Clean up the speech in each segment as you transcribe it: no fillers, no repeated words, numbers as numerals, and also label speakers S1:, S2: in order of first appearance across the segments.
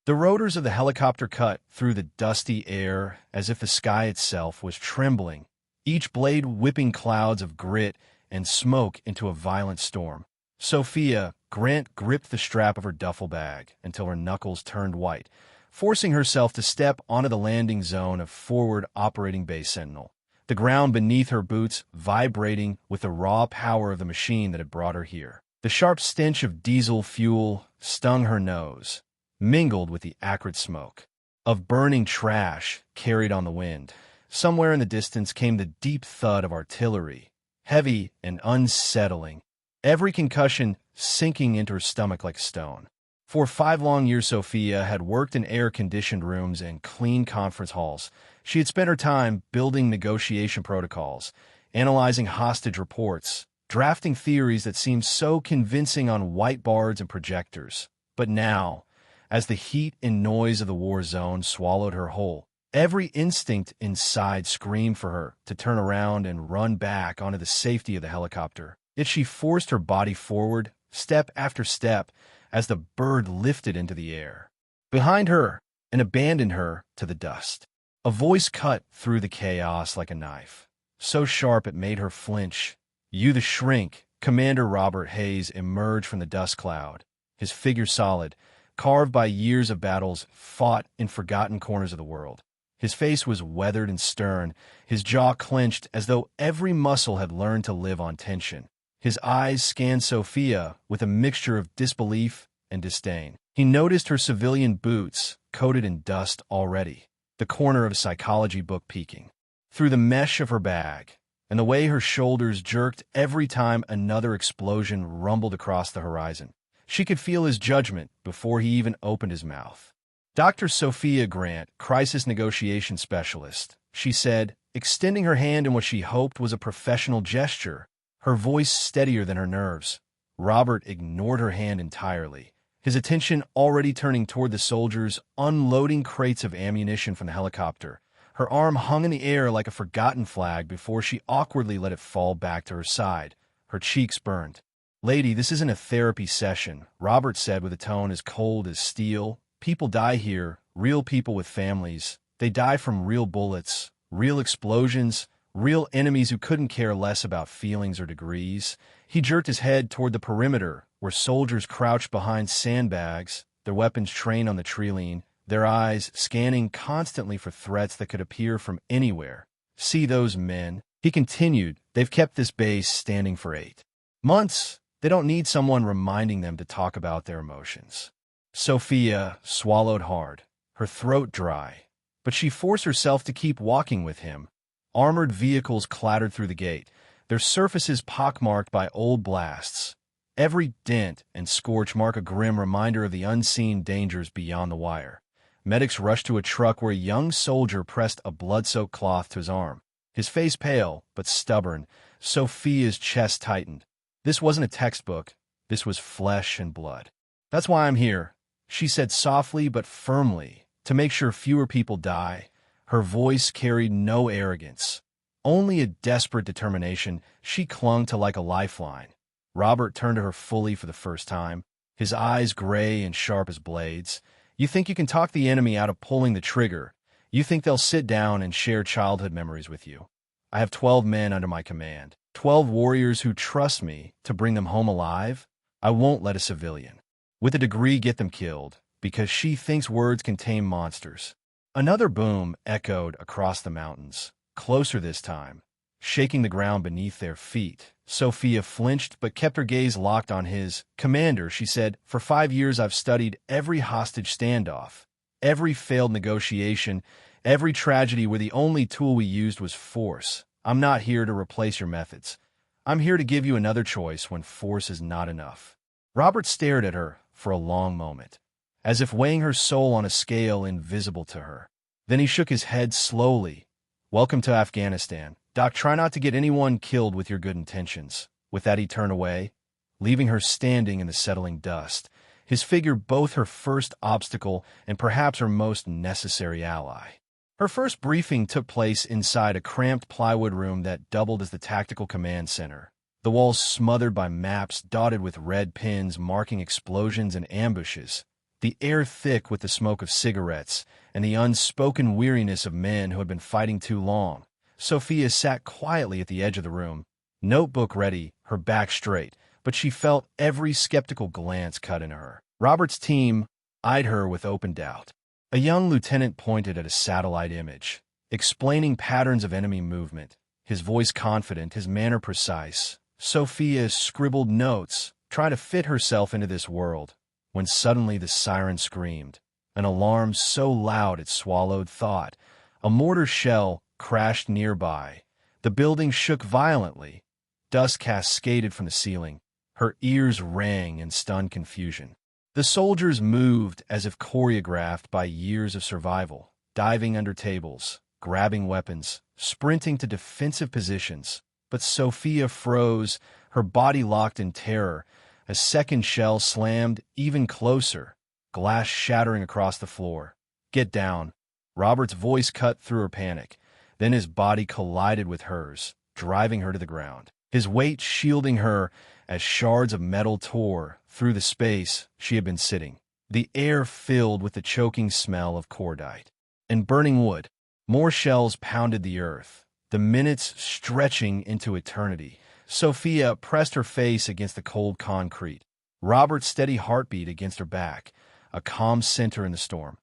S1: The rotors of the helicopter cut through the dusty air as if the sky itself was trembling, each blade whipping clouds of grit and smoke into a violent storm. Sophia Grant gripped the strap of her duffel bag until her knuckles turned white, forcing herself to step onto the landing zone of Forward Operating Base Sentinel, the ground beneath her boots vibrating with the raw power of the machine that had brought her here. The sharp stench of diesel fuel stung her nose, mingled with the acrid smoke of burning trash carried on the wind. Somewhere in the distance came the deep thud of artillery, heavy and unsettling, every concussion sinking into her stomach like stone. For 5 long years, Sophia had worked in air-conditioned rooms and clean conference halls. She had spent her time building negotiation protocols, analyzing hostage reports, drafting theories that seemed so convincing on whiteboards and projectors. But now, as the heat and noise of the war zone swallowed her whole, every instinct inside screamed for her to turn around and run back onto the safety of the helicopter. Yet she forced her body forward, step after step, as the bird lifted into the air behind her and abandoned her to the dust. A voice cut through the chaos like a knife, so sharp it made her flinch. "You the Shrink," Commander Robert Hayes emerged from the dust cloud, his figure solid, carved by years of battles fought in forgotten corners of the world. His face was weathered and stern, his jaw clenched as though every muscle had learned to live on tension. His eyes scanned Sophia with a mixture of disbelief and disdain. He noticed her civilian boots, coated in dust already, the corner of a psychology book peeking through the mesh of her bag, and the way her shoulders jerked every time another explosion rumbled across the horizon. She could feel his judgment before he even opened his mouth. "Dr. Sophia Grant, crisis negotiation specialist," she said, extending her hand in what she hoped was a professional gesture, her voice steadier than her nerves. Robert ignored her hand entirely, his attention already turning toward the soldiers unloading crates of ammunition from the helicopter. Her arm hung in the air like a forgotten flag before she awkwardly let it fall back to her side. Her cheeks burned. "Lady, this isn't a therapy session," Robert said with a tone as cold as steel. "People die here, real people with families. They die from real bullets, real explosions, real enemies who couldn't care less about feelings or degrees." He jerked his head toward the perimeter, where soldiers crouched behind sandbags, their weapons trained on the treeline, their eyes scanning constantly for threats that could appear from anywhere. "See those men?" he continued. "They've kept this base standing for 8 months. They don't need someone reminding them to talk about their emotions." Sophia swallowed hard, her throat dry, but she forced herself to keep walking with him. Armored vehicles clattered through the gate, their surfaces pockmarked by old blasts. Every dent and scorch mark a grim reminder of the unseen dangers beyond the wire. Medics rushed to a truck where a young soldier pressed a blood-soaked cloth to his arm. His face pale, but stubborn, Sophia's chest tightened. This wasn't a textbook. This was flesh and blood. "That's why I'm here," she said softly but firmly, "to make sure fewer people die." Her voice carried no arrogance, only a desperate determination she clung to like a lifeline. Robert turned to her fully for the first time, his eyes gray and sharp as blades. "You think you can talk the enemy out of pulling the trigger? You think they'll sit down and share childhood memories with you? I have 12 men under my command, 12 warriors who trust me to bring them home alive. I won't let a civilian with a degree get them killed, because she thinks words can tame monsters." Another boom echoed across the mountains, closer this time, shaking the ground beneath their feet. Sophia flinched but kept her gaze locked on his. "Commander," she said, "for 5 years I've studied every hostage standoff, every failed negotiation, every tragedy where the only tool we used was force. I'm not here to replace your methods. I'm here to give you another choice when force is not enough." Robert stared at her for a long moment, as if weighing her soul on a scale invisible to her. Then he shook his head slowly. "Welcome to Afghanistan. Doc, try not to get anyone killed with your good intentions." With that he turned away, leaving her standing in the settling dust, his figure both her first obstacle and perhaps her most necessary ally. Her first briefing took place inside a cramped plywood room that doubled as the tactical command center, the walls smothered by maps dotted with red pins marking explosions and ambushes. the air thick with the smoke of cigarettes and the unspoken weariness of men who had been fighting too long. Sophia sat quietly at the edge of the room, notebook ready, her back straight, but she felt every skeptical glance cut into her. Robert's team eyed her with open doubt. A young lieutenant pointed at a satellite image, explaining patterns of enemy movement, his voice confident, his manner precise. Sophia scribbled notes, trying to fit herself into this world, when suddenly the siren screamed, an alarm so loud it swallowed thought. A mortar shell crashed nearby. The building shook violently. Dust cascaded from the ceiling. Her ears rang in stunned confusion. The soldiers moved as if choreographed by years of survival, diving under tables, grabbing weapons, sprinting to defensive positions. But Sophia froze, her body locked in terror. A second shell slammed even closer, glass shattering across the floor. "Get down." Robert's voice cut through her panic. Then his body collided with hers, driving her to the ground, his weight shielding her as shards of metal tore through the space she had been sitting. The air filled with the choking smell of cordite and burning wood. More shells pounded the earth, the minutes stretching into eternity. Sophia pressed her face against the cold concrete, Robert's steady heartbeat against her back, a calm center in the storm.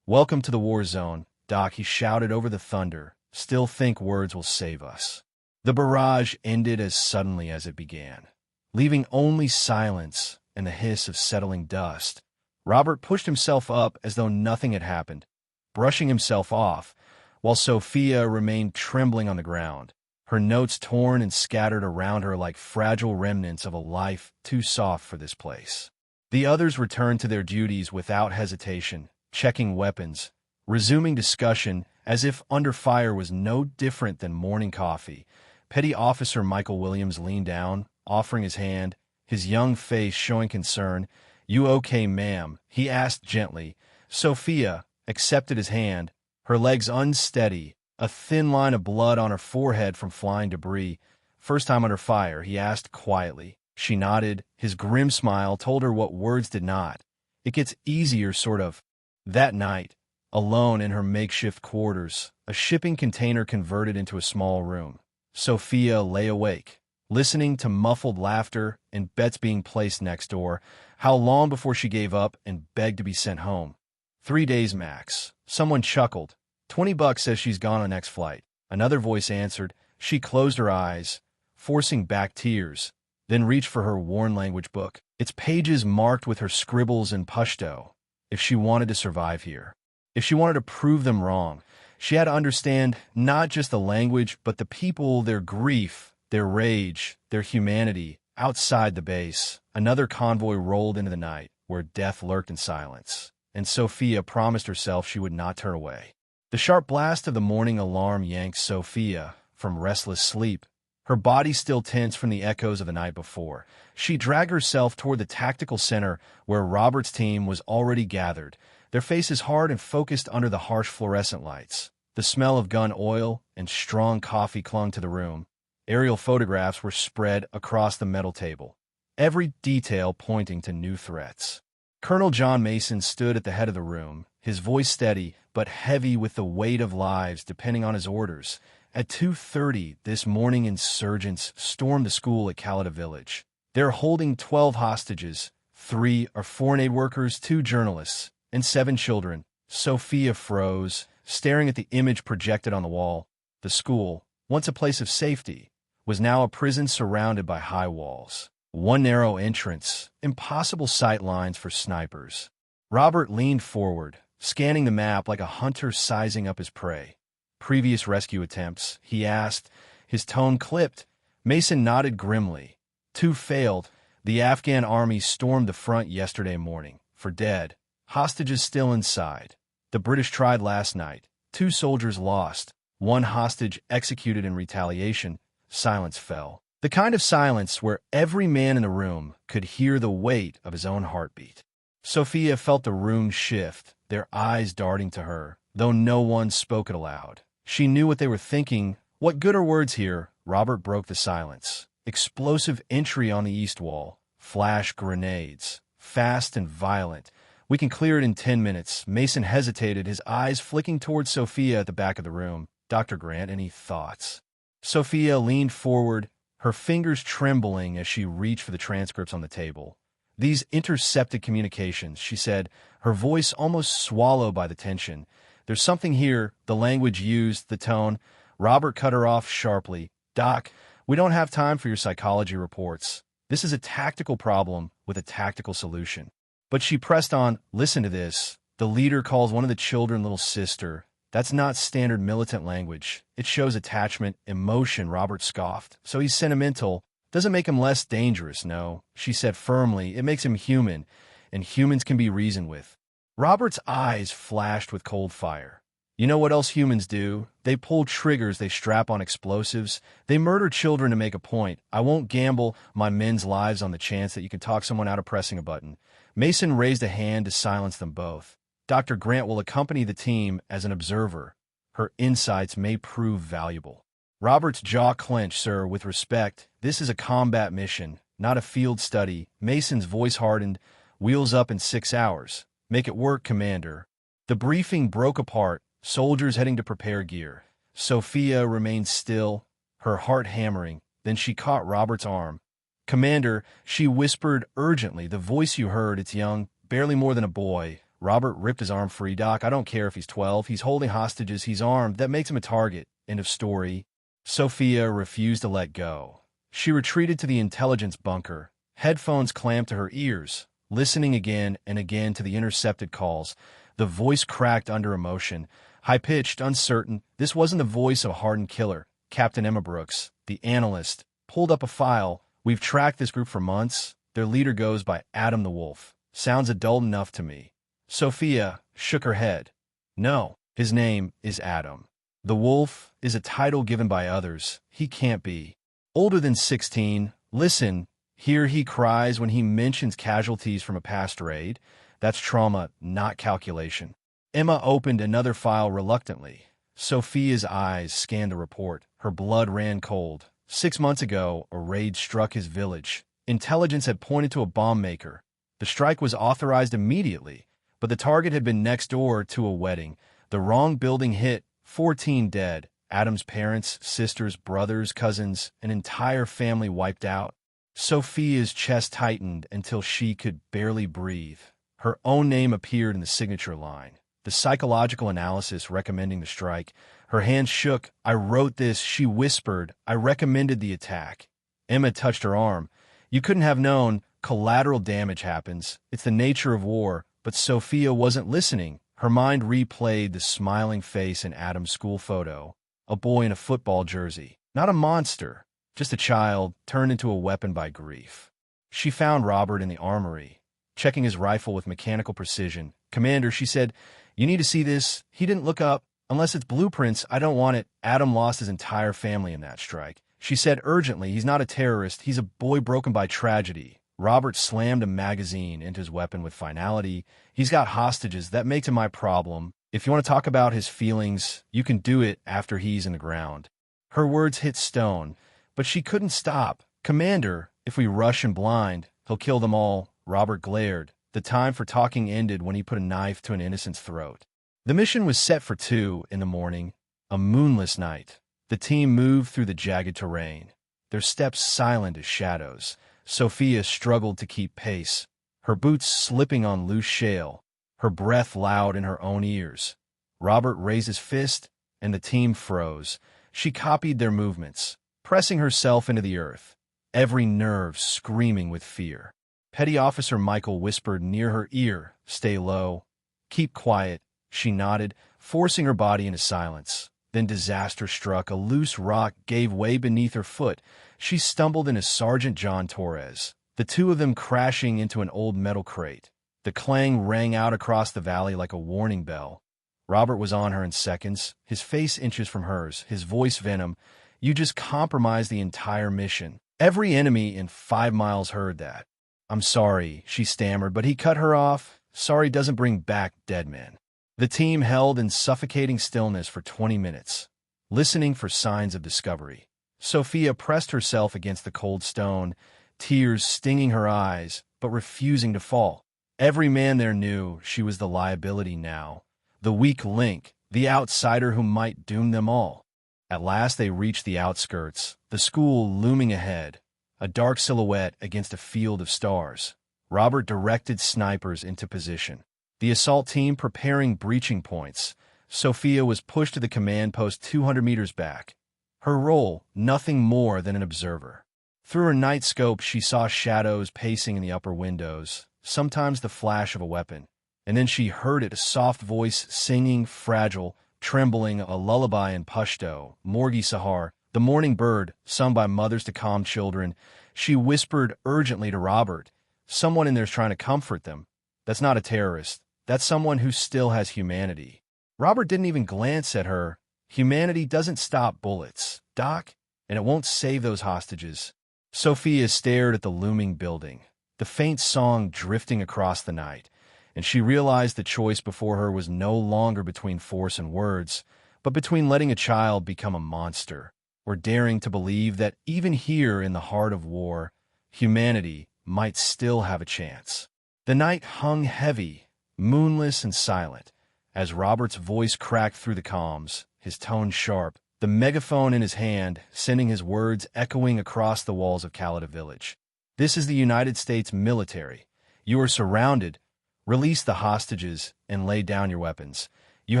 S1: "Welcome to the war zone, Doc," he shouted over the thunder. "Still think words will save us." The barrage ended as suddenly as it began, leaving only silence and the hiss of settling dust. Robert pushed himself up as though nothing had happened, brushing himself off, while Sophia remained trembling on the ground, her notes torn and scattered around her like fragile remnants of a life too soft for this place. The others returned to their duties without hesitation, checking weapons, resuming discussion as if under fire was no different than morning coffee. Petty Officer Michael Williams leaned down, offering his hand, his young face showing concern. "You okay, ma'am?" he asked gently. Sophia accepted his hand, her legs unsteady, a thin line of blood on her forehead from flying debris. "First time under fire?" he asked quietly. She nodded. His grim smile told her what words did not. "It gets easier, sort of." That night, alone in her makeshift quarters, a shipping container converted into a small room, Sophia lay awake, listening to muffled laughter and bets being placed next door. How long before she gave up and begged to be sent home? 3 days max. Someone chuckled. $20 says she's gone on next flight. Another voice answered. She closed her eyes, forcing back tears, then reached for her worn language book, its pages marked with her scribbles in Pashto. If she wanted to survive here, if she wanted to prove them wrong, she had to understand not just the language, but the people, their grief, their rage, their humanity. Outside the base, another convoy rolled into the night, where death lurked in silence, and Sophia promised herself she would not turn away. The sharp blast of the morning alarm yanked Sophia from restless sleep, her body still tense from the echoes of the night before. She dragged herself toward the tactical center where Robert's team was already gathered, their faces hard and focused under the harsh fluorescent lights. The smell of gun oil and strong coffee clung to the room. Aerial photographs were spread across the metal table, every detail pointing to new threats. Colonel John Mason stood at the head of the room, his voice steady but heavy with the weight of lives depending on his orders. At 2:30 this morning, insurgents stormed the school at Calada Village. They're holding 12 hostages. 3 are foreign aid workers, 2 journalists, and 7 children. Sophia froze, staring at the image projected on the wall. The school, once a place of safety, was now a prison surrounded by high walls. One narrow entrance, impossible sight lines for snipers. Robert leaned forward, scanning the map like a hunter sizing up his prey. "Previous rescue attempts?" he asked, his tone clipped. Mason nodded grimly. 2 failed. The Afghan army stormed the front yesterday morning. For dead. Hostages still inside. The British tried last night. 2 soldiers lost. 1 hostage executed in retaliation. Silence fell. The kind of silence where every man in the room could hear the weight of his own heartbeat. Sophia felt the room shift, their eyes darting to her, though no one spoke it aloud. She knew what they were thinking. What good are words here? Robert broke the silence. Explosive entry on the east wall. Flash grenades. Fast and violent. We can clear it in 10 minutes. Mason hesitated, his eyes flicking towards Sophia at the back of the room. Dr. Grant, any thoughts? Sophia leaned forward, her fingers trembling as she reached for the transcripts on the table. These intercepted communications, she said, her voice almost swallowed by the tension. There's something here, the language used, the tone. Robert cut her off sharply. Doc, we don't have time for your psychology reports. This is a tactical problem with a tactical solution. But she pressed on, listen to this. The leader calls one of the children little sister. That's not standard militant language. It shows attachment, emotion, Robert scoffed. So he's sentimental. Doesn't make him less dangerous, no. She said firmly, it makes him human, and humans can be reasoned with. Robert's eyes flashed with cold fire. You know what else humans do? They pull triggers, they strap on explosives, they murder children to make a point. I won't gamble my men's lives on the chance that you can talk someone out of pressing a button. Mason raised a hand to silence them both. Dr. Grant will accompany the team as an observer. Her insights may prove valuable. Robert's jaw clenched, sir, with respect. This is a combat mission, not a field study. Mason's voice hardened. Wheels up in 6 hours. Make it work, Commander. The briefing broke apart, soldiers heading to prepare gear. Sophia remained still, her heart hammering. Then she caught Robert's arm. Commander, she whispered urgently, the voice you heard, it's young, barely more than a boy. Robert ripped his arm free. Doc, I don't care if he's 12. He's holding hostages. He's armed. That makes him a target. End of story. Sophia refused to let go. She retreated to the intelligence bunker, headphones clamped to her ears, listening again and again to the intercepted calls. The voice cracked under emotion, high-pitched, uncertain. This wasn't the voice of a hardened killer. Captain Emma Brooks, the analyst, pulled up a file. We've tracked this group for months. Their leader goes by Adam the Wolf. Sounds adult enough to me. Sophia shook her head. No, his name is Adam. The Wolf is a title given by others. He can't be older than 16. Listen, here he cries when he mentions casualties from a past raid. That's trauma, not calculation. Emma opened another file reluctantly. Sophia's eyes scanned the report. Her blood ran cold. 6 months ago, a raid struck his village. Intelligence had pointed to a bomb maker. The strike was authorized immediately, but the target had been next door to a wedding. The wrong building hit, 14 dead. Adam's parents, sisters, brothers, cousins, an entire family wiped out. Sophia's chest tightened until she could barely breathe. Her own name appeared in the signature line. The psychological analysis recommending the strike. Her hands shook. I wrote this, she whispered. I recommended the attack. Emma touched her arm. You couldn't have known. Collateral damage happens. It's the nature of war. But Sophia wasn't listening. Her mind replayed the smiling face in Adam's school photo. A boy in a football jersey. Not a monster. Just a child turned into a weapon by grief. She found Robert in the armory, checking his rifle with mechanical precision. Commander, she said, you need to see this. He didn't look up. Unless it's blueprints, I don't want it. Adam lost his entire family in that strike. She said urgently, he's not a terrorist. He's a boy broken by tragedy. Robert slammed a magazine into his weapon with finality. He's got hostages. That makes him my problem. If you want to talk about his feelings, you can do it after he's in the ground. Her words hit stone, but she couldn't stop. Commander, if we rush him blind, he'll kill them all. Robert glared. The time for talking ended when he put a knife to an innocent's throat. The mission was set for 2 in the morning, a moonless night. The team moved through the jagged terrain, their steps silent as shadows. Sophia struggled to keep pace, her boots slipping on loose shale, her breath loud in her own ears. Robert raised his fist, and the team froze. She copied their movements, pressing herself into the earth, every nerve screaming with fear. Petty Officer Michael whispered near her ear, "Stay low. Keep quiet." She nodded, forcing her body into silence. Then disaster struck. A loose rock gave way beneath her foot. She stumbled into Sergeant John Torres, the two of them crashing into an old metal crate. The clang rang out across the valley like a warning bell. Robert was on her in seconds, his face inches from hers, his voice venom. You just compromised the entire mission. Every enemy in 5 miles heard that. I'm sorry, she stammered, but he cut her off. Sorry doesn't bring back dead men. The team held in suffocating stillness for 20 minutes, listening for signs of discovery. Sophia pressed herself against the cold stone, tears stinging her eyes, but refusing to fall. Every man there knew she was the liability now, the weak link, the outsider who might doom them all. At last they reached the outskirts, the school looming ahead, a dark silhouette against a field of stars. Robert directed snipers into position. The assault team preparing breaching points. Sophia was pushed to the command post 200 meters back. Her role, nothing more than an observer. Through her night scope, she saw shadows pacing in the upper windows, sometimes the flash of a weapon. And then she heard it, a soft voice singing, fragile, trembling, a lullaby in Pashto, Morgi Sahar, the morning bird, sung by mothers to calm children. She whispered urgently to Robert, "Someone in there's trying to comfort them. That's not a terrorist. That's someone who still has humanity." Robert didn't even glance at her. Humanity doesn't stop bullets, Doc, and it won't save those hostages. Sophia stared at the looming building, the faint song drifting across the night, and she realized the choice before her was no longer between force and words, but between letting a child become a monster, or daring to believe that even here in the heart of war, humanity might still have a chance. The night hung heavy, moonless and silent, as Robert's voice cracked through the comms, his tone sharp, the megaphone in his hand, sending his words echoing across the walls of Calida village. "This is the United States military. You are surrounded. Release the hostages and lay down your weapons. You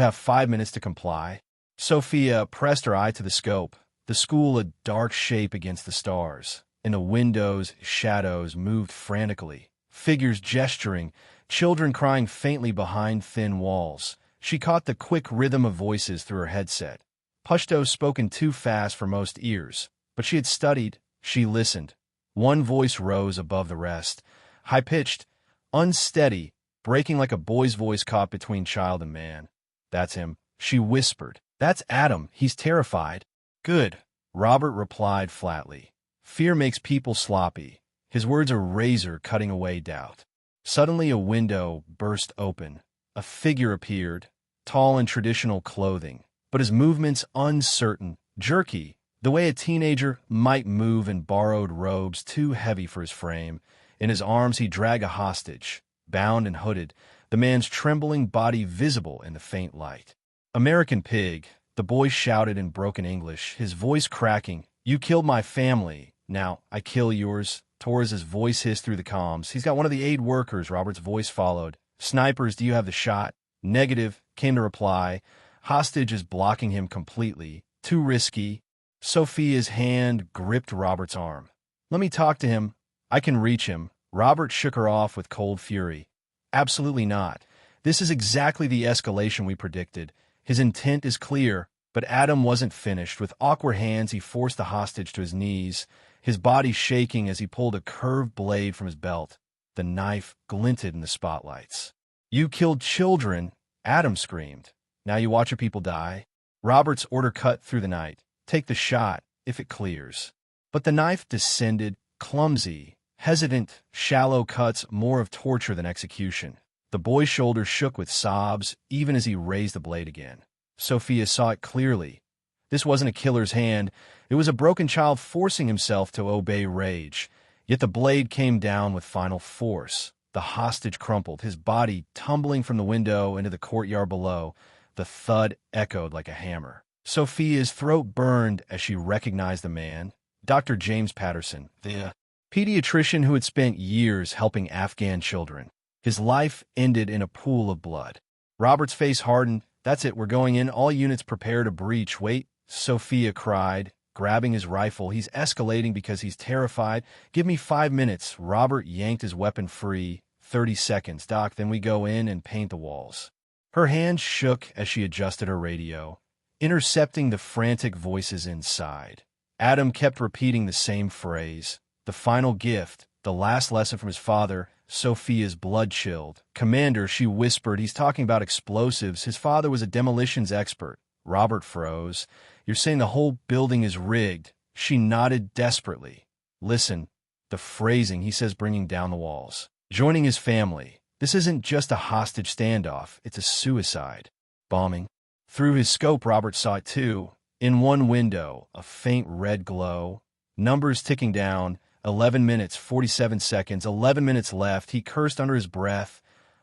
S1: have 5 minutes to comply." Sophia pressed her eye to the scope, the school a dark shape against the stars. In the windows, shadows moved frantically, figures gesturing, children crying faintly behind thin walls. She caught the quick rhythm of voices through her headset. Pashto spoken too fast for most ears, but she had studied, she listened. One voice rose above the rest, high-pitched, unsteady, breaking like a boy's voice caught between child and man. "That's him," she whispered. "That's Adam. He's terrified." "Good," Robert replied flatly. "Fear makes people sloppy." His words a razor cutting away doubt. Suddenly a window burst open. A figure appeared, tall in traditional clothing, but his movements uncertain, jerky, the way a teenager might move in borrowed robes too heavy for his frame. In his arms he dragged a hostage, bound and hooded, the man's trembling body visible in the faint light. "American pig," the boy shouted in broken English, his voice cracking. "You killed my family. Now I kill yours." Torres's voice hissed through the comms. "He's got one of the aid workers," Robert's voice followed. "Snipers, do you have the shot?" "Negative," came the reply. "Hostage is blocking him completely. Too risky." Sophia's hand gripped Robert's arm. "Let me talk to him. I can reach him." Robert shook her off with cold fury. "Absolutely not. This is exactly the escalation we predicted. His intent is clear." But Adam wasn't finished. With awkward hands, he forced the hostage to his knees, his body shaking as he pulled a curved blade from his belt. The knife glinted in the spotlights. "You killed children," Adam screamed. "Now you watch your people die." Robert's order cut through the night. "Take the shot, if it clears." But the knife descended, clumsy, hesitant, shallow cuts, more of torture than execution. The boy's shoulders shook with sobs, even as he raised the blade again. Sophia saw it clearly. This wasn't a killer's hand. It was a broken child forcing himself to obey rage. Yet the blade came down with final force. The hostage crumpled, his body tumbling from the window into the courtyard below. The thud echoed like a hammer. Sophia's throat burned as she recognized the man, Dr. James Patterson, the pediatrician who had spent years helping Afghan children. His life ended in a pool of blood. Robert's face hardened. "That's it, we're going in. All units prepare to breach." "Wait," Sophia cried, grabbing his rifle. "He's escalating because he's terrified. Give me 5 minutes." Robert yanked his weapon free. 30 seconds, Doc, then we go in and paint the walls." Her hands shook as she adjusted her radio, intercepting the frantic voices inside. Adam kept repeating the same phrase. The final gift, the last lesson from his father. Sophia's blood chilled. "Commander," she whispered, "he's talking about explosives. His father was a demolitions expert." Robert froze. "You're saying the whole building is rigged?" She nodded desperately. "Listen, the phrasing, he says bringing down the walls. Joining his family. This isn't just a hostage standoff, it's a suicide. Bombing." Through his scope, Robert saw it too. In one window, a faint red glow. Numbers ticking down. 11 minutes, 47 seconds, 11 minutes left. He cursed under his breath.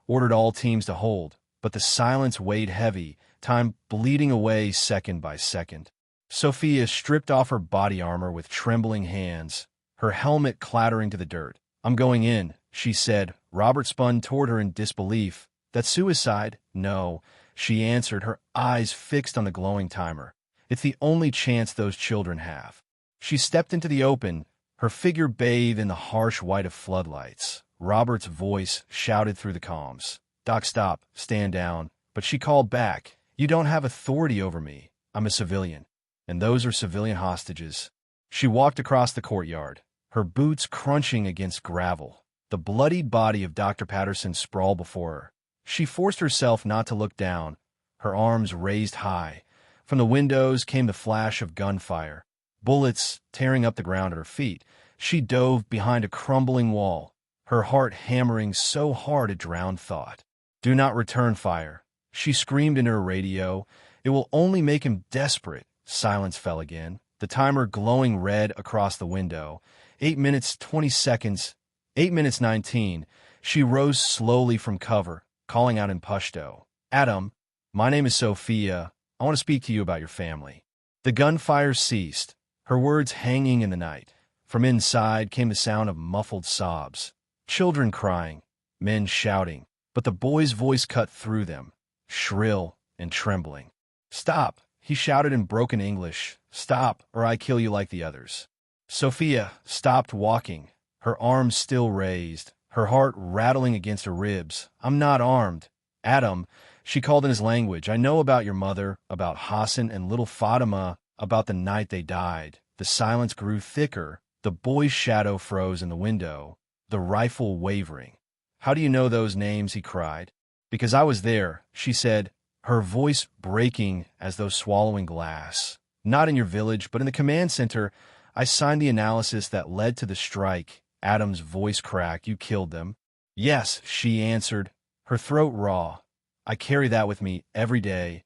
S1: ordered all teams to hold, but the silence weighed heavy, time bleeding away second by second. Sophia stripped off her body armor with trembling hands, her helmet clattering to the dirt. "I'm going in," she said. Robert spun toward her in disbelief. "That's suicide?" "No," she answered, her eyes fixed on the glowing timer. "It's the only chance those children have." She stepped into the open, her figure bathed in the harsh white of floodlights. Robert's voice shouted through the comms. "Doc, stop. Stand down." But she called back, "You don't have authority over me. I'm a civilian, and those are civilian hostages." She walked across the courtyard, her boots crunching against gravel. The bloodied body of Dr. Patterson sprawled before her. She forced herself not to look down, her arms raised high. From the windows came the flash of gunfire, bullets tearing up the ground at her feet. She dove behind a crumbling wall, her heart hammering so hard it drowned thought. "Do not return fire," she screamed into her radio. "It will only make him desperate." Silence fell again, the timer glowing red across the window. 8 minutes 20 seconds, 8 minutes 19. She rose slowly from cover, calling out in Pashto, "Adam, my name is Sophia. I want to speak to you about your family." The gunfire ceased, her words hanging in the night. From inside came the sound of muffled sobs, children crying, men shouting, but the boy's voice cut through them, shrill and trembling. "Stop," he shouted in broken English. "Stop, or I kill you like the others." Sophia stopped walking, her arms still raised, her heart rattling against her ribs. "I'm not armed." "Adam," she called in his language, "I know about your mother, about Hassan and little Fatima, about the night they died." The silence grew thicker. The boy's shadow froze in the window, the rifle wavering. "How do you know those names?" he cried. "Because I was there," she said, her voice breaking as though swallowing glass. "Not in your village, but in the command center. I signed the analysis that led to the strike." Adam's voice cracked. "You killed them?" "Yes," she answered, her throat raw. "I carry that with me every day.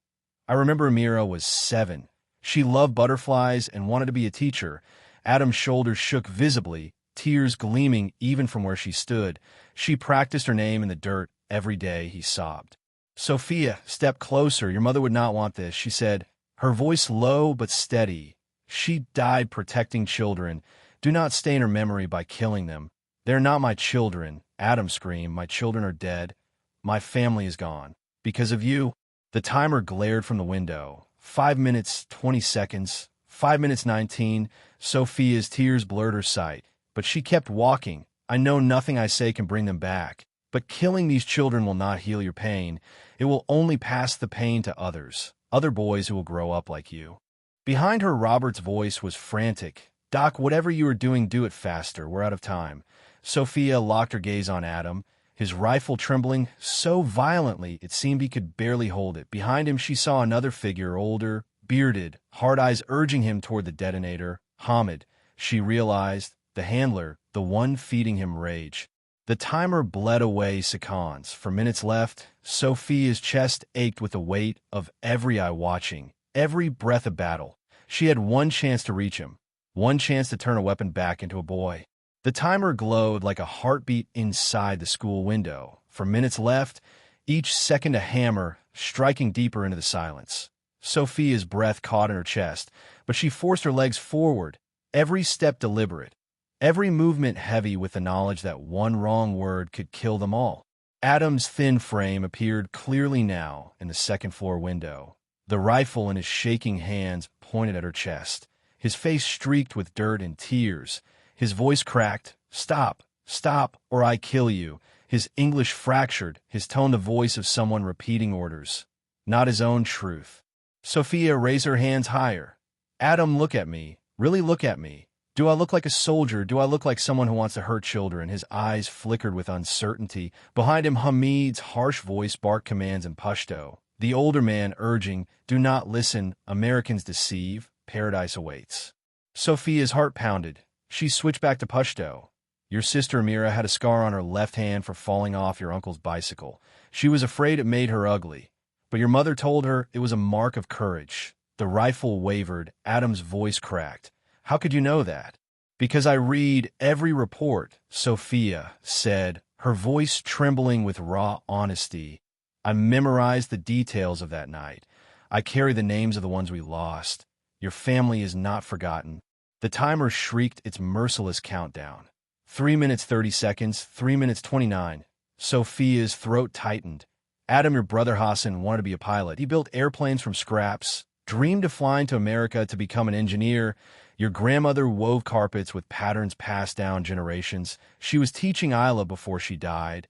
S1: I remember Amira was 7. She loved butterflies and wanted to be a teacher." Adam's shoulders shook visibly, tears gleaming even from where she stood. "She practiced her name in the dirt every day," he sobbed. "Sophia, step closer. Your mother would not want this," she said, her voice low but steady. "She died protecting children. Do not stain her memory by killing them." "They're not my children," Adam screamed. "My children are dead. My family is gone. Because of you." The timer glared from the window. 5 minutes 20 seconds, 5 minutes 19. Sophia's tears blurred her sight, but she kept walking. "I know nothing I say can bring them back, but killing these children will not heal your pain. It will only pass the pain to others, other boys who will grow up like you." Behind her, Robert's voice was frantic. "Doc, whatever you are doing, do it faster. We're out of time." Sophia locked her gaze on Adam, his rifle trembling so violently it seemed he could barely hold it. Behind him she saw another figure, older, bearded, hard eyes urging him toward the detonator. Hamid, she realized, the handler, the one feeding him rage. The timer bled away seconds. For minutes left, Sophia's chest ached with the weight of every eye watching, every breath of battle. She had one chance to reach him, one chance to turn a weapon back into a boy. The timer glowed like a heartbeat inside the school window. For minutes left, each second a hammer, striking deeper into the silence. Sophia's breath caught in her chest, but she forced her legs forward, every step deliberate, every movement heavy with the knowledge that one wrong word could kill them all. Adam's thin frame appeared clearly now in the second-floor window. The rifle in his shaking hands pointed at her chest, his face streaked with dirt and tears. His voice cracked, "Stop, stop, or I kill you." His English fractured, his tone the voice of someone repeating orders, not his own truth. Sophia raised her hands higher. "Adam, look at me. Really look at me. Do I look like a soldier? Do I look like someone who wants to hurt children?" His eyes flickered with uncertainty. Behind him, Hamid's harsh voice barked commands in Pashto. The older man urging, "Do not listen. Americans deceive. Paradise awaits." Sophia's heart pounded. She switched back to Pashto. "Your sister Amira had a scar on her left hand for falling off your uncle's bicycle. She was afraid it made her ugly. But your mother told her it was a mark of courage." The rifle wavered. Adam's voice cracked. "How could you know that?" "Because I read every report," Sophia said, her voice trembling with raw honesty. I memorized the details of that night. I carry the names of the ones we lost. Your family is not forgotten. The timer shrieked its merciless countdown. 3 minutes 30 seconds, 3 minutes 29. Sophia's throat tightened. Adam, your brother Hassan, wanted to be a pilot. He built airplanes from scraps, dreamed of flying to America to become an engineer. Your grandmother wove carpets with patterns passed down generations. She was teaching Isla before she died.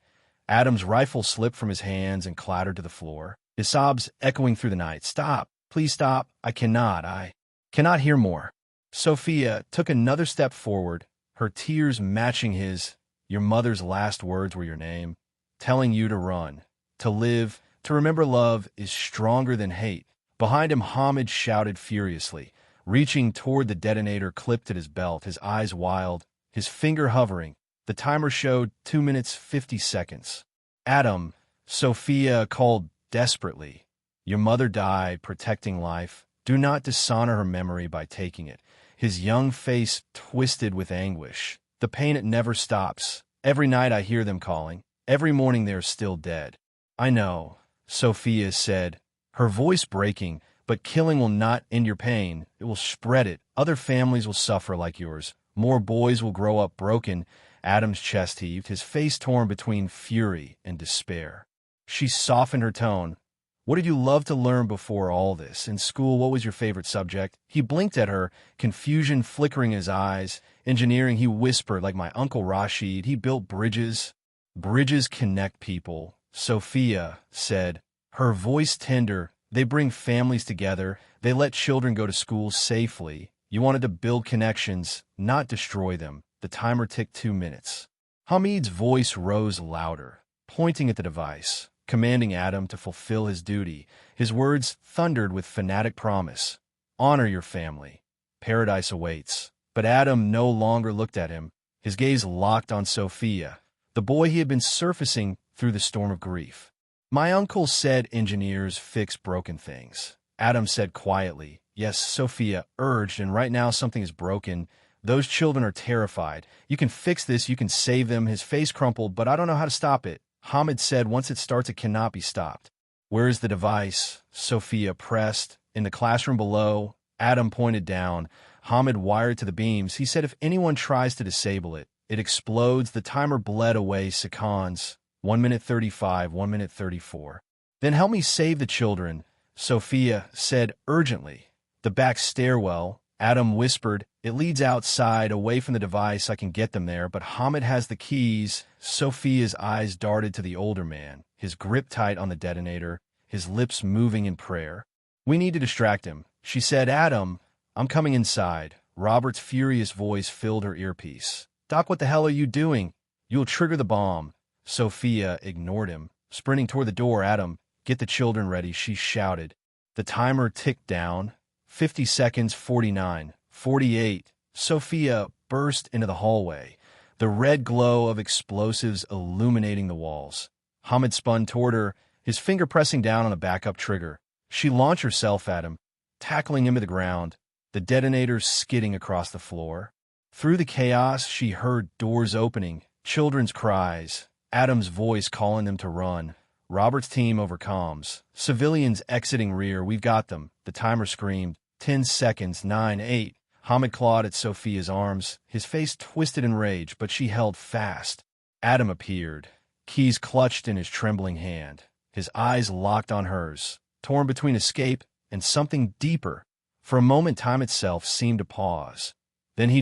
S1: Adam's rifle slipped from his hands and clattered to the floor, his sobs echoing through the night. Stop, please stop. I cannot hear more. Sophia took another step forward, her tears matching his. Your mother's last words were your name, telling you to run, to live, to remember love is stronger than hate. Behind him, Hamid shouted furiously, reaching toward the detonator clipped at his belt, his eyes wild, his finger hovering. The timer showed 2 minutes 50 seconds. Adam, Sophia called desperately. Your mother died protecting life. Do not dishonor her memory by taking it. His young face twisted with anguish. The pain, it never stops. Every night I hear them calling. Every morning they are still dead. I know, Sophia said, her voice breaking, but killing will not end your pain. It will spread it. Other families will suffer like yours. More boys will grow up broken. Adam's chest heaved, his face torn between fury and despair. She softened her tone. What did you love to learn before all this? In school, what was your favorite subject? He blinked at her, confusion flickering in his eyes. Engineering, he whispered, like my Uncle Rashid. He built bridges. Bridges connect people, Sophia said, her voice tender. They bring families together. They let children go to school safely. You wanted to build connections, not destroy them. The timer ticked 2 minutes. Hamid's voice rose louder, pointing at the device, commanding Adam to fulfill his duty. His words thundered with fanatic promise. Honor your family. Paradise awaits. But Adam no longer looked at him. His gaze locked on Sophia, the boy he had been surfacing through the storm of grief. My uncle said engineers fix broken things. Adam said quietly. Yes, Sophia urged, and right now something is broken. Those children are terrified. You can fix this, you can save them. His face crumpled, but I don't know how to stop it. Hamid said once it starts, it cannot be stopped. Where is the device? Sophia pressed. In the classroom below. Adam pointed down. Hamid wired to the beams. He said if anyone tries to disable it, it explodes. The timer bled away seconds. 1 minute 35, 1 minute 34. Then help me save the children, Sophia said urgently. The back stairwell, Adam whispered. It leads outside, away from the device. I can get them there, but Hamid has the keys. Sophia's eyes darted to the older man, his grip tight on the detonator, his lips moving in prayer. We need to distract him, she said. Adam, I'm coming inside. Robert's furious voice filled her earpiece. Doc, what the hell are you doing? You'll trigger the bomb. Sophia ignored him, sprinting toward the door. Adam, get the children ready, she shouted. The timer ticked down. 50 seconds, 49, 48. Sophia burst into the hallway, the red glow of explosives illuminating the walls. Hamid spun toward her, his finger pressing down on a backup trigger. She launched herself at him, tackling him to the ground, the detonator skidding across the floor. Through the chaos, she heard doors opening, children's cries, Adam's voice calling them to run. Robert's team over comms. Civilians exiting rear. We've got them. The timer screamed. 10 seconds, 9, 8. Hamid clawed at Sophia's arms, his face twisted in rage, but she held fast. Adam appeared, keys clutched in his trembling hand, his eyes locked on hers, torn between escape and something deeper. For a moment, time itself seemed to pause. Then he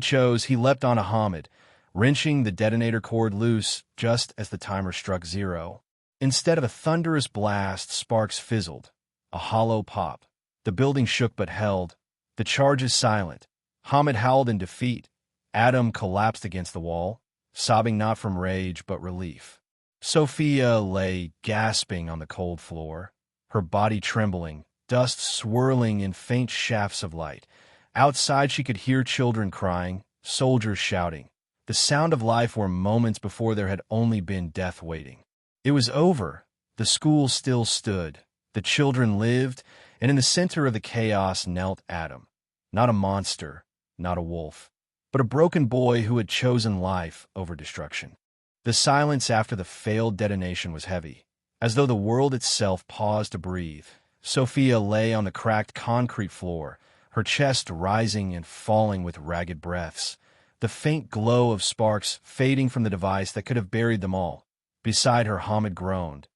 S1: leapt onto Hamid, wrenching the detonator cord loose just as the timer struck 0. Instead of a thunderous blast, sparks fizzled. A hollow pop. The building shook but held. The charge is silent. Hamid howled in defeat. Adam collapsed against the wall, sobbing not from rage but relief. Sophia lay gasping on the cold floor, her body trembling, dust swirling in faint shafts of light. Outside she could hear children crying, soldiers shouting. The sound of life where moments before there had only been death waiting. It was over. The school still stood. The children lived, and in the center of the chaos knelt Adam. Not a monster, not a wolf, but a broken boy who had chosen life over destruction. The silence after the failed detonation was heavy, as though the world itself paused to breathe. Sophia lay on the cracked concrete floor, her chest rising and falling with ragged breaths, the faint glow of sparks fading from the device that could have buried them all. Beside her, Hamid groaned,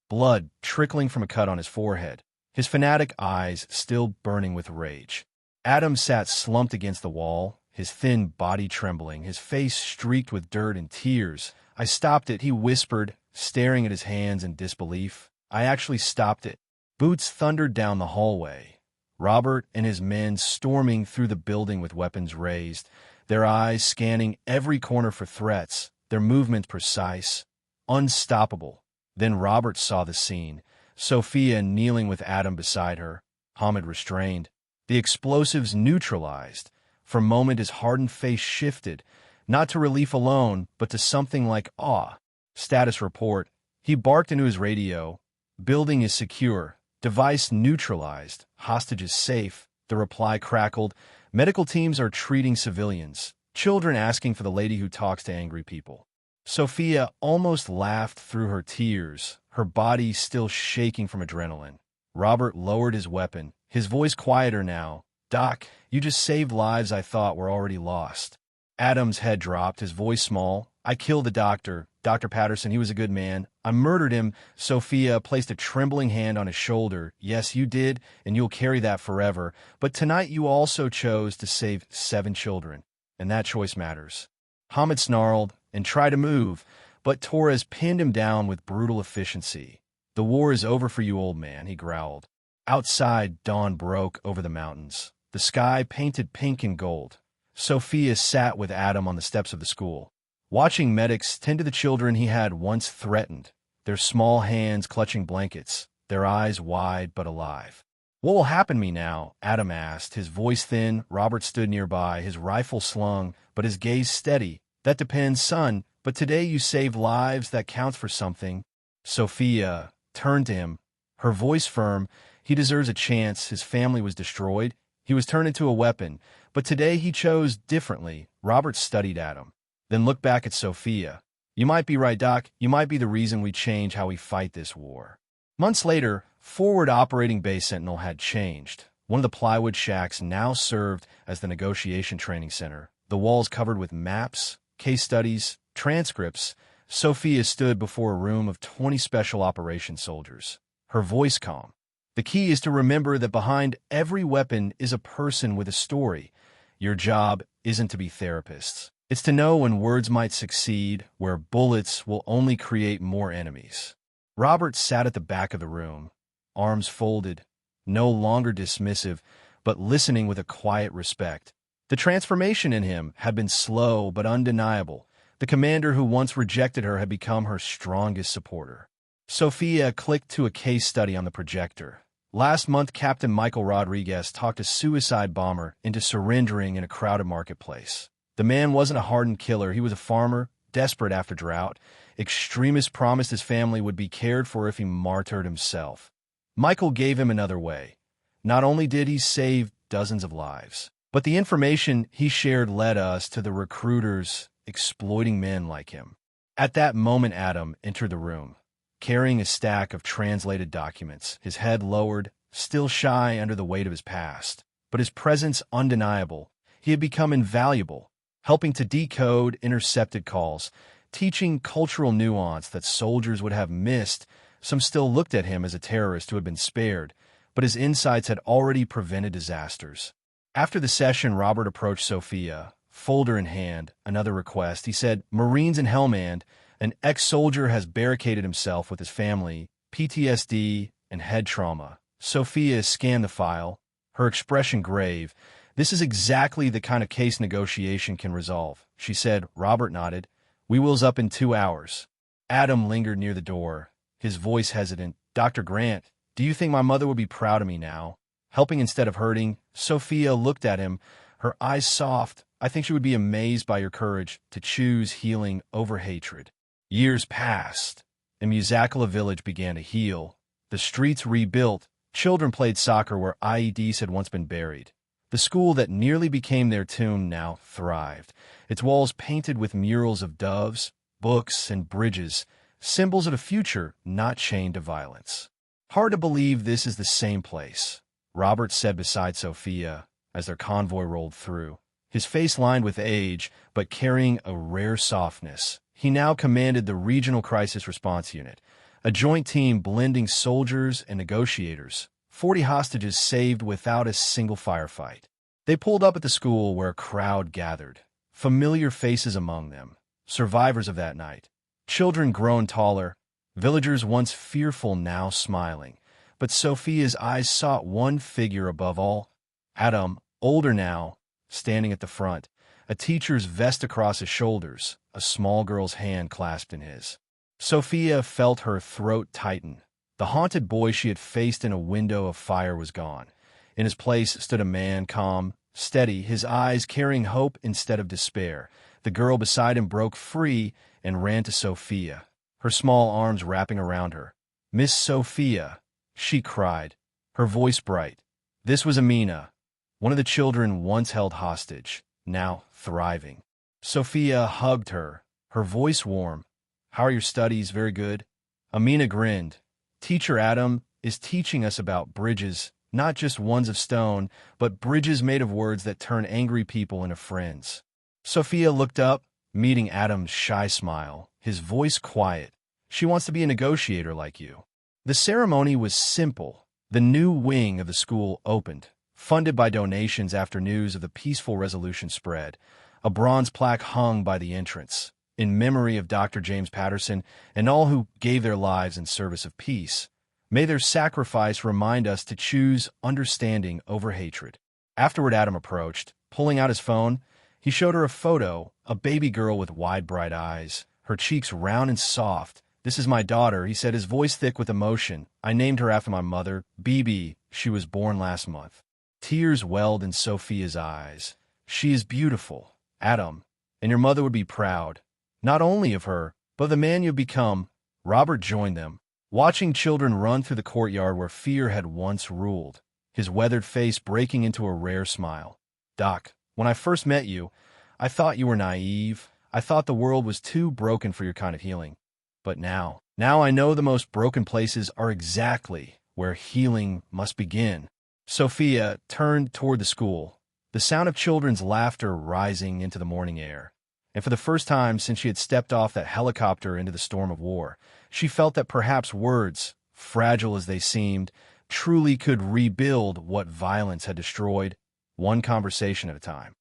S1: blood trickling from a cut on his forehead, his fanatic eyes still burning with rage. Adam sat slumped against the wall, his thin body trembling, his face streaked with dirt and tears. "I stopped it," he whispered, staring at his hands in disbelief. "I actually stopped it." Boots thundered down the hallway, Robert and his men storming through the building with weapons raised, their eyes scanning every corner for threats, their movements precise, unstoppable. Then Robert saw the scene, Sophia kneeling with Adam beside her, Hamid restrained, the explosives neutralized. For a moment his hardened face shifted, not to relief alone, but to something like awe. "Status report." He barked into his radio. "Building is secure. Device neutralized. Hostages safe." The reply crackled. "Medical teams are treating civilians. Children asking for the lady who talks to angry people." Sophia almost laughed through her tears, her body still shaking from adrenaline. Robert lowered his weapon, his voice quieter now. "Doc, you just saved lives I thought were already lost." Adam's head dropped, his voice small. "I killed the doctor, Dr. Patterson. He was a good man. I murdered him." Sophia placed a trembling hand on his shoulder. "Yes, you did, and you'll carry that forever. But tonight you also chose to save 7 children, and that choice matters." Hamid snarled and tried to move, but Torres pinned him down with brutal efficiency. "The war is over for you, old man," he growled. Outside, dawn broke over the mountains, the sky painted pink and gold. Sophia sat with Adam on the steps of the school, watching medics tend to the children he had once threatened, their small hands clutching blankets, their eyes wide but alive. "What will happen to me now?" Adam asked, his voice thin. Robert stood nearby, his rifle slung, but his gaze steady. "That depends, son, but today you saved lives, that counts for something." Sophia turned to him, her voice firm. "He deserves a chance. His family was destroyed. He was turned into a weapon, but today he chose differently." Robert studied Adam, then looked back at Sophia. "You might be right, Doc. You might be the reason we change how we fight this war." Months later, Forward Operating Base Sentinel had changed. One of the plywood shacks now served as the negotiation training center, the walls covered with maps, case studies, transcripts. Sophia stood before a room of 20 special operations soldiers, her voice calm. "The key is to remember that behind every weapon is a person with a story. Your job isn't to be therapists. It's to know when words might succeed, where bullets will only create more enemies." Robert sat at the back of the room, arms folded, no longer dismissive, but listening with a quiet respect. The transformation in him had been slow but undeniable. The commander who once rejected her had become her strongest supporter. Sophia clicked to a case study on the projector. Last month, Captain Michael Rodriguez talked a suicide bomber into surrendering in a crowded marketplace. The man wasn't a hardened killer. He was a farmer, desperate after drought. Extremists promised his family would be cared for if he martyred himself. Michael gave him another way. Not only did he save dozens of lives, but the information he shared led us to the recruiters exploiting men like him. At that moment, Adam entered the room, carrying a stack of translated documents, his head lowered, still shy under the weight of his past, but his presence undeniable. He had become invaluable, helping to decode intercepted calls, teaching cultural nuance that soldiers would have missed. Some still looked at him as a terrorist who had been spared, but his insights had already prevented disasters. After the session, Robert approached Sophia, folder in hand, another request. He said, "Marines in Helmand, an ex-soldier has barricaded himself with his family, PTSD, and head trauma." Sophia scanned the file, her expression grave. "This is exactly the kind of case negotiation can resolve," she said. Robert nodded. "We will's up in 2 hours." Adam lingered near the door, his voice hesitant. "Dr. Grant, do you think my mother would be proud of me now? Helping instead of hurting?" Sophia looked at him, her eyes soft. "I think she would be amazed by your courage to choose healing over hatred." Years passed, and Musakala village began to heal. The streets rebuilt, children played soccer where IEDs had once been buried. The school that nearly became their tomb now thrived, its walls painted with murals of doves, books, and bridges, symbols of a future not chained to violence. Hard to believe this is the same place, Robert said beside Sophia as their convoy rolled through. His face lined with age, but carrying a rare softness. He now commanded the Regional Crisis Response Unit, a joint team blending soldiers and negotiators, 40 hostages saved without a single firefight. They pulled up at the school where a crowd gathered, familiar faces among them, survivors of that night. Children grown taller, villagers once fearful now smiling. But Sophia's eyes sought one figure above all. Adam, older now, standing at the front, a teacher's vest across his shoulders, a small girl's hand clasped in his. Sophia felt her throat tighten. The haunted boy she had faced in a window of fire was gone. In his place stood a man, calm, steady, his eyes carrying hope instead of despair. The girl beside him broke free and ran to Sophia, her small arms wrapping around her. "Miss Sophia," she cried, her voice bright. This was Amina, one of the children once held hostage, now thriving. Sophia hugged her, her voice warm. "How are your studies? Very good." Amina grinned. "Teacher Adam is teaching us about bridges, not just ones of stone, but bridges made of words that turn angry people into friends." Sophia looked up, meeting Adam's shy smile, his voice quiet. "She wants to be a negotiator like you." The ceremony was simple. The new wing of the school opened, funded by donations after news of the peaceful resolution spread. A bronze plaque hung by the entrance, in memory of Dr. James Patterson and all who gave their lives in service of peace. May their sacrifice remind us to choose understanding over hatred. Afterward, Adam approached. Pulling out his phone, he showed her a photo, a baby girl with wide, bright eyes, her cheeks round and soft. "This is my daughter," he said, his voice thick with emotion. "I named her after my mother, Bibi. She was born last month." Tears welled in Sophia's eyes. "She is beautiful, Adam, and your mother would be proud, not only of her, but of the man you've become." Robert joined them, watching children run through the courtyard where fear had once ruled, his weathered face breaking into a rare smile. "Doc, when I first met you, I thought you were naive. I thought the world was too broken for your kind of healing. But now I know the most broken places are exactly where healing must begin." Sophia turned toward the school, the sound of children's laughter rising into the morning air. And for the first time since she had stepped off that helicopter into the storm of war, she felt that perhaps words, fragile as they seemed, truly could rebuild what violence had destroyed, one conversation at a time.